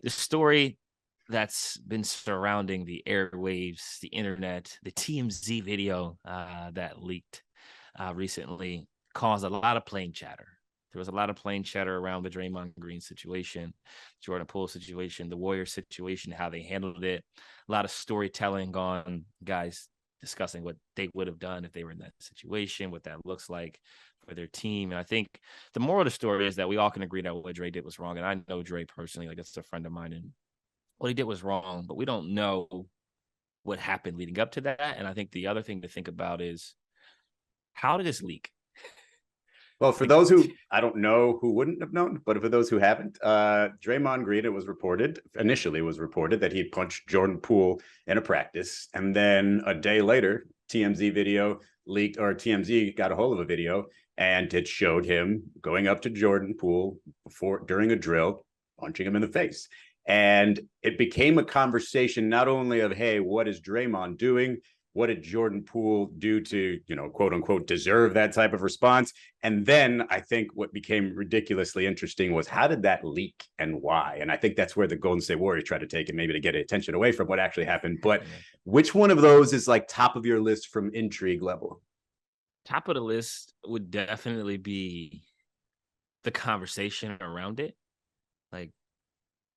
the story that's been surrounding the airwaves, the internet, the TMZ video that leaked recently caused a lot of plane chatter. There was a lot of plane chatter around the Draymond Green situation, Jordan Poole situation, the Warriors situation, how they handled it. A lot of storytelling on guys discussing what they would have done if they were in that situation, what that looks like for their team. And I think the moral of the story is that we all can agree that what Dre did was wrong. And I know Dre personally, like that's a friend of mine, and what he did was wrong, but we don't know what happened leading up to that. And I think the other thing to think about is how did this leak? Well, for Like, those who I don't know who wouldn't have known, but for those who haven't, Draymond Green, it was initially reported that he punched Jordan Poole in a practice. And then a day later, TMZ video leaked, or TMZ got a hold of a video, and it showed him going up to Jordan Poole during a drill, punching him in the face. And it became a conversation not only of, hey, what is Draymond doing? What did Jordan Poole do to, quote unquote, deserve that type of response? And then I think what became ridiculously interesting was how did that leak and why? And I think that's where the Golden State Warriors tried to take it, maybe to get attention away from what actually happened. But which one of those is like top of your list from intrigue level? Top of the list would definitely be the conversation around it. Like,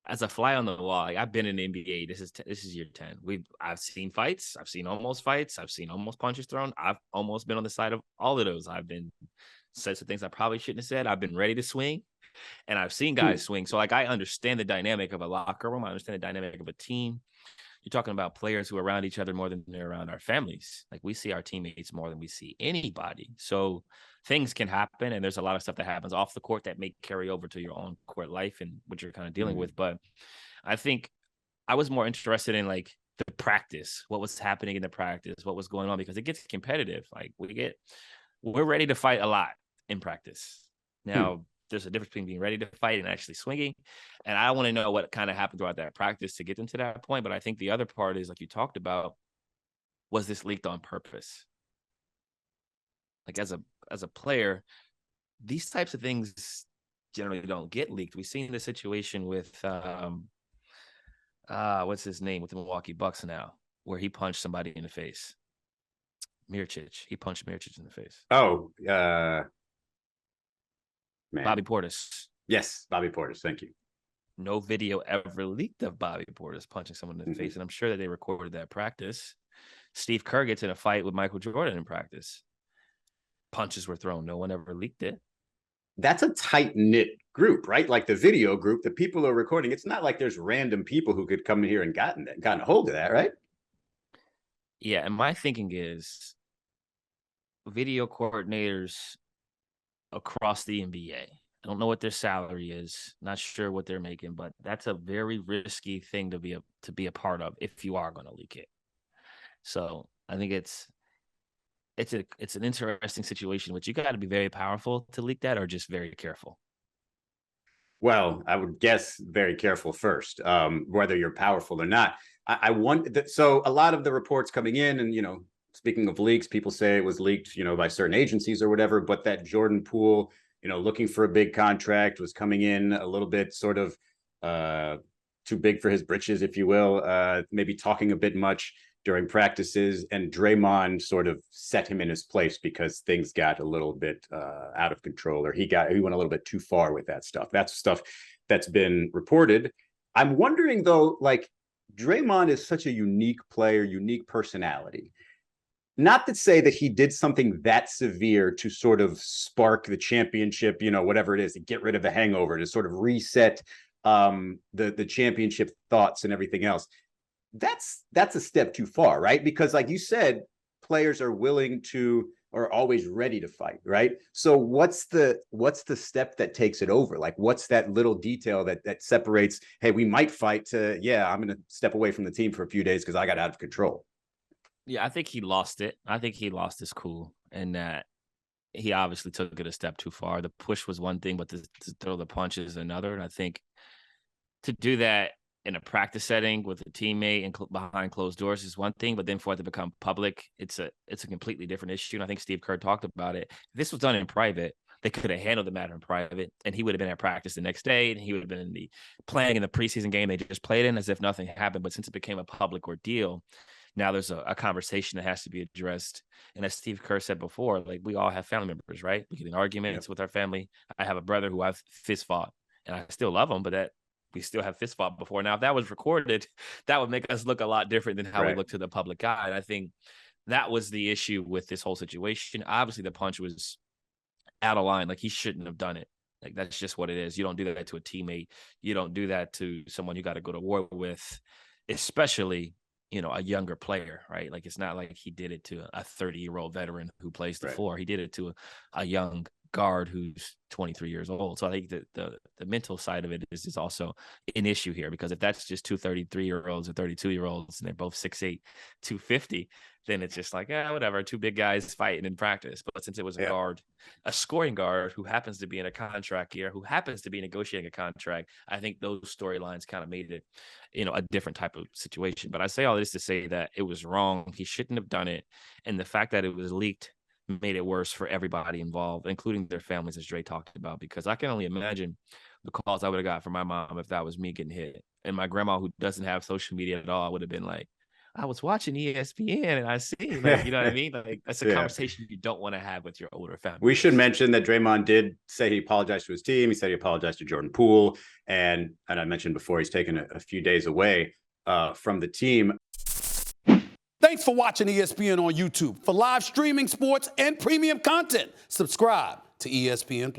as a fly on the wall, like I've been in the NBA. This is year 10. I've seen fights. I've seen almost fights. I've seen almost punches thrown. I've almost been on the side of all of those. I've been said some things I probably shouldn't have said. I've been ready to swing, and I've seen guys swing. So like I understand the dynamic of a locker room. I understand the dynamic of a team. You're talking about players who are around each other more than they're around our families. Like we see our teammates more than we see anybody. So things can happen, and there's a lot of stuff that happens off the court that may carry over to your own court life and what you're kind of dealing with. But I think I was more interested in like the practice, what was happening in the practice, what was going on, because it gets competitive. Like we're ready to fight a lot in practice. Now, there's a difference between being ready to fight and actually swinging. And I want to know what kind of happened throughout that practice to get them to that point. But I think the other part is, like you talked about, was this leaked on purpose? Like as a player, these types of things generally don't get leaked. We've seen the situation with what's his name with the Milwaukee Bucks now, where he punched somebody in the face. Mirčić. He punched Mirčić in the face. Oh, man. Bobby Portis. Yes, Bobby Portis. Thank you. No video ever leaked of Bobby Portis punching someone in the face, and I'm sure that they recorded that practice. Steve Kerr gets in a fight with Michael Jordan in practice. Punches were thrown. No one ever leaked it. That's a tight-knit group, right? Like the video group, the people are recording. It's not like there's random people who could come in here and gotten a hold of that, right? Yeah, and my thinking is video coordinators across the NBA. I don't know what their salary is. Not sure what they're making, but that's a very risky thing to be a part of if you are going to leak it. So I think it's an interesting situation, which you got to be very powerful to leak that, or just very careful. Well, I would guess very careful first, whether you're powerful or not. I want that. So a lot of the reports coming in, and speaking of leaks, people say it was leaked, by certain agencies or whatever. But that Jordan Poole, looking for a big contract, was coming in a little bit sort of too big for his britches, if you will, maybe talking a bit much during practices, and Draymond sort of set him in his place because things got a little bit out of control, or he went a little bit too far with that stuff. That's stuff that's been reported. I'm wondering though, like Draymond is such a unique player, unique personality. Not to say that he did something that severe to sort of spark the championship, whatever it is, to get rid of the hangover, to sort of reset the championship thoughts and everything else. That's a step too far, right? Because like you said, players are always ready to fight, right? So what's the step that takes it over? Like what's that little detail that separates, hey, we might fight, to, yeah, I'm going to step away from the team for a few days because I got out of control. Yeah, I think he lost it. I think he lost his cool, and that he obviously took it a step too far. The push was one thing, but to throw the punch is another. And I think to do that in a practice setting with a teammate and behind closed doors is one thing, but then for it to become public, it's a completely different issue. And I think Steve Kerr talked about it. If this was done in private, they could have handled the matter in private, and he would have been at practice the next day, and he would have been playing in the preseason game they just played in as if nothing happened. But since it became a public ordeal, now there's a conversation that has to be addressed. And as Steve Kerr said before, like, we all have family members, right? We get in arguments with our family. I have a brother who I've fist fought, and I still love him, but that we still have fist fought before. Now, if that was recorded, that would make us look a lot different than how we look to the public eye. And I think that was the issue with this whole situation. Obviously, the punch was out of line. Like, he shouldn't have done it. Like, that's just what it is. You don't do that to a teammate. You don't do that to someone you got to go to war with, especially, a younger player, right? Like, it's not like he did it to a 30-year-old veteran who plays the floor. He did it to a young guard who's 23 years old. So I think that the mental side of it is also an issue here, because if that's just two 33-year-olds or 32-year-olds and they're both 6'8", 250, then it's just like, whatever, two big guys fighting in practice. But since it was a guard, a scoring guard who happens to be in a contract year, who happens to be negotiating a contract, I think those storylines kind of made it, a different type of situation. But I say all this to say that it was wrong. He shouldn't have done it. And the fact that it was leaked made it worse for everybody involved, including their families, as Dre talked about, because I can only imagine the calls I would have got from my mom if that was me getting hit. And my grandma, who doesn't have social media at all, would have been like, I was watching ESPN and I see, like, you know what I mean? Like, that's a conversation you don't want to have with your older family. We should mention that Draymond did say he apologized to his team. He said he apologized to Jordan Poole. And I mentioned before, he's taken a few days away from the team. Thanks for watching ESPN on YouTube. For live streaming, sports, and premium content, subscribe to ESPN+.